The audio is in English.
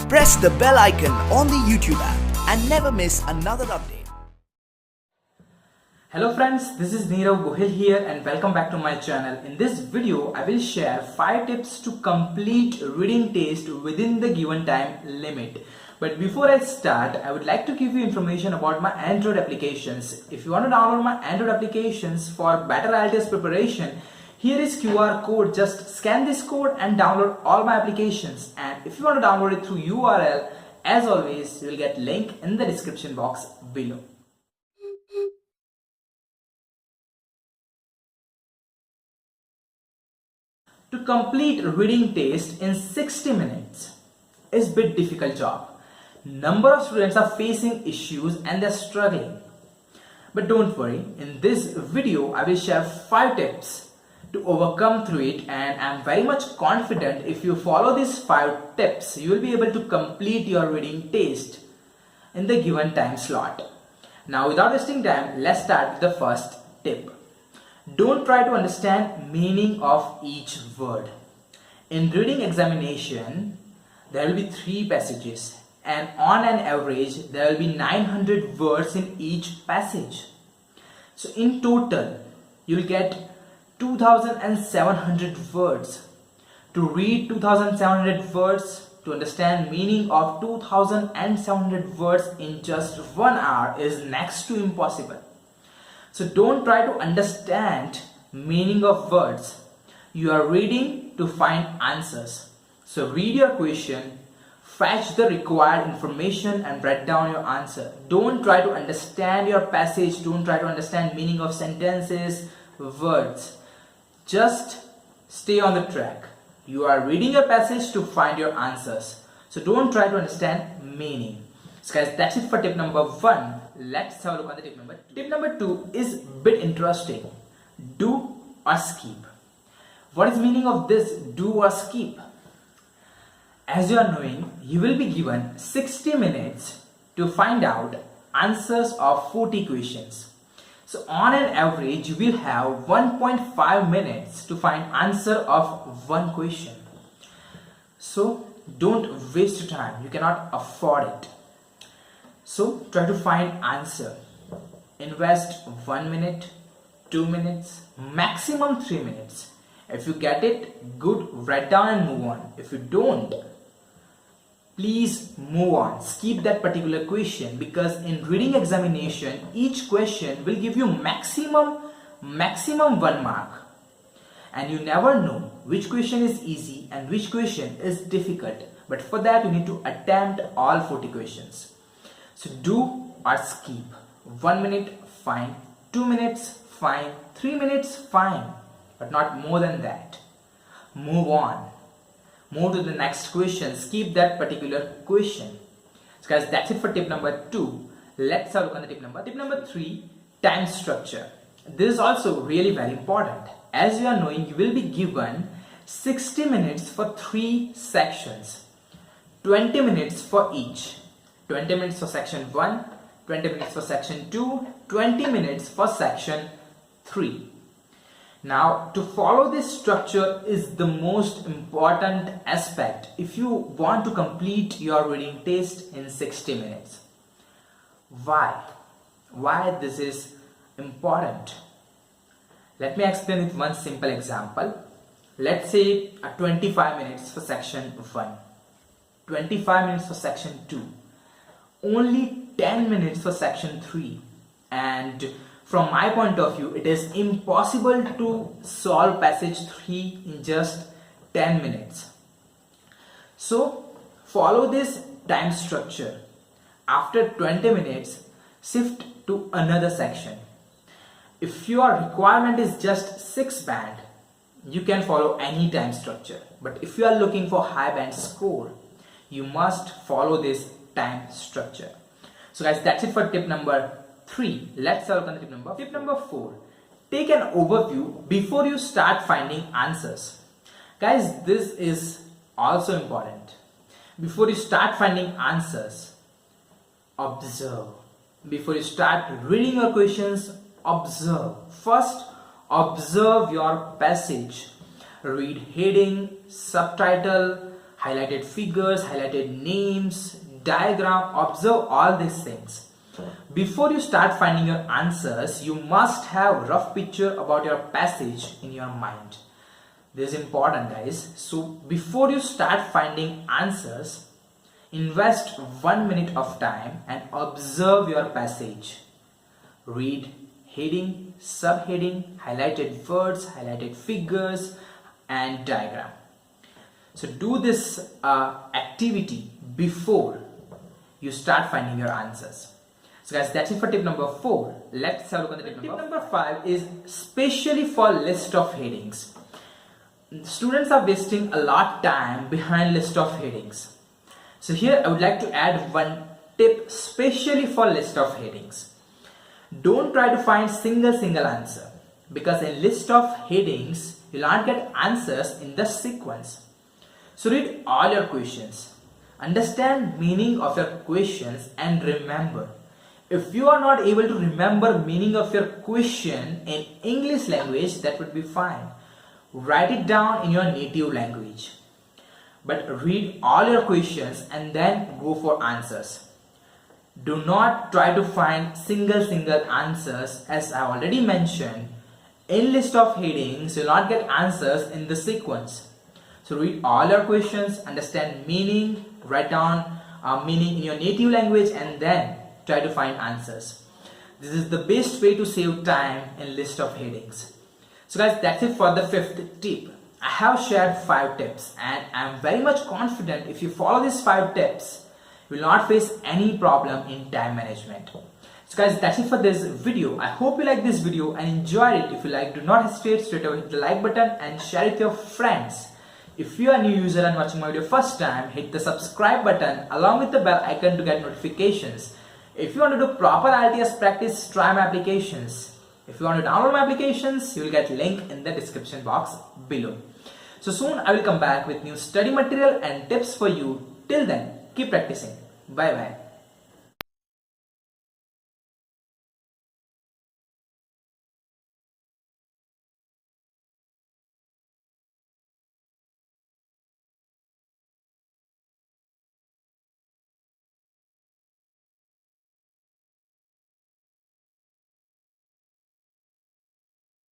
Press the bell icon on the YouTube app and never miss another update. Hello friends, this is Nirav here and welcome back to my channel. In this video, I will share 5 tips to complete reading test within the given time limit. But before I start, I would like to give you information about my Android applications. If you want to download my Android applications for better IELTS preparation, here is QR code. Just scan this code and download all my applications. And if you want to download it through URL, as always, you will get link in the description box below. To complete reading test in 60 minutes is a bit difficult job. Number of students are facing issues and they're struggling. But don't worry, in this video I will share 5 tips to overcome through it, and I'm very much confident if you follow these 5 tips, you will be able to complete your reading test in the given time slot. Now without wasting time, let's start with the first tip. Don't try to understand meaning of each word. In reading examination, there will be 3 passages, and on an average, there will be 900 words in each passage. So in total, you will get 2,700 words. To read 2,700 words, to understand meaning of 2,700 words in just 1 hour is next to impossible. So don't try to understand meaning of words. You are reading to find answers. So read your question, fetch the required information and write down your answer. Don't try to understand your passage. Don't try to understand meaning of sentences, words. Just stay on the track. You are reading your passage to find your answers. So don't try to understand meaning. So guys, that's it for tip number 1. Let's have a look at the tip number 2. Tip number 2 is a bit interesting. Do or skip. What is meaning of this do or skip? As you are knowing, you will be given 60 minutes to find out answers of 40 questions. So on an average, you will have 1.5 minutes to find answer of 1 question. So don't waste your time. You cannot afford it. So try to find answer. Invest 1 minute, 2 minutes, maximum 3 minutes. If you get it, good, write down and move on. If you don't, please move on. Skip that particular question, because in reading examination, each question will give you maximum 1 mark. And you never know which question is easy and which question is difficult. But for that, you need to attempt all 40 questions. So do or skip. 1 minute, fine. 2 minutes, fine. 3 minutes, fine. But not more than that. Move on. Move to the next question. Skip that particular question. So guys, that's it for tip number 2. Let's have a look at the tip number 3, time structure. This is also really very important. As you are knowing, you will be given 60 minutes for 3 sections. 20 minutes for each. 20 minutes for section 1, 20 minutes for section 2, 20 minutes for section 3. Now, to follow this structure is the most important aspect if you want to complete your reading test in 60 minutes. Why? Why this is important? Let me explain with one simple example. Let's say 25 minutes for section 1, 25 minutes for section 2, only 10 minutes for section 3, and from my point of view, it is impossible to solve passage 3 in just 10 minutes. So follow this time structure. After 20 minutes, shift to another section. If your requirement is just 6 band, you can follow any time structure. But if you are looking for high band score, you must follow this time structure. So guys, that's it for tip number 3. Let's have a look at tip number 4. Take an overview before you start finding answers. Guys, this is also important. Before you start finding answers, observe. Before you start reading your questions, observe. First, observe your passage. Read heading, subtitle, highlighted figures, highlighted names, diagram. Observe all these things. Before you start finding your answers, you must have a rough picture about your passage in your mind. This is important, guys. So before you start finding answers, invest 1 minute of time and observe your passage. Read heading, subheading, highlighted words, highlighted figures and diagram. So do this activity before you start finding your answers. So guys, that's it for tip number 4. Let's have a look at the tip number 5 is specially for list of headings. Students are wasting a lot of time behind list of headings. So here I would like to add one tip specially for list of headings. Don't try to find single answer, because in list of headings you'll not get answers in the sequence. So read all your questions, understand meaning of your questions, and remember. If you are not able to remember meaning of your question in English language, that would be fine. Write it down in your native language. But read all your questions and then go for answers. Do not try to find single answers. As I already mentioned, in list of headings you'll not get answers in the sequence. So read all your questions, understand meaning, write down meaning in your native language, and then try to find answers. This is the best way to save time in list of headings. So guys, that's it for the 5th tip. I have shared 5 tips and I am very much confident if you follow these 5 tips, you will not face any problem in time management. So guys, that's it for this video. I hope you like this video and enjoyed it. If you like, do not hesitate, straight away hit the like button and share it with your friends. If you are a new user and watching my video first time, hit the subscribe button along with the bell icon to get notifications. If you want to do proper IELTS practice, try my applications. If you want to download my applications, you will get link in the description box below. So soon I will come back with new study material and tips for you. Till then, keep practicing. Bye bye.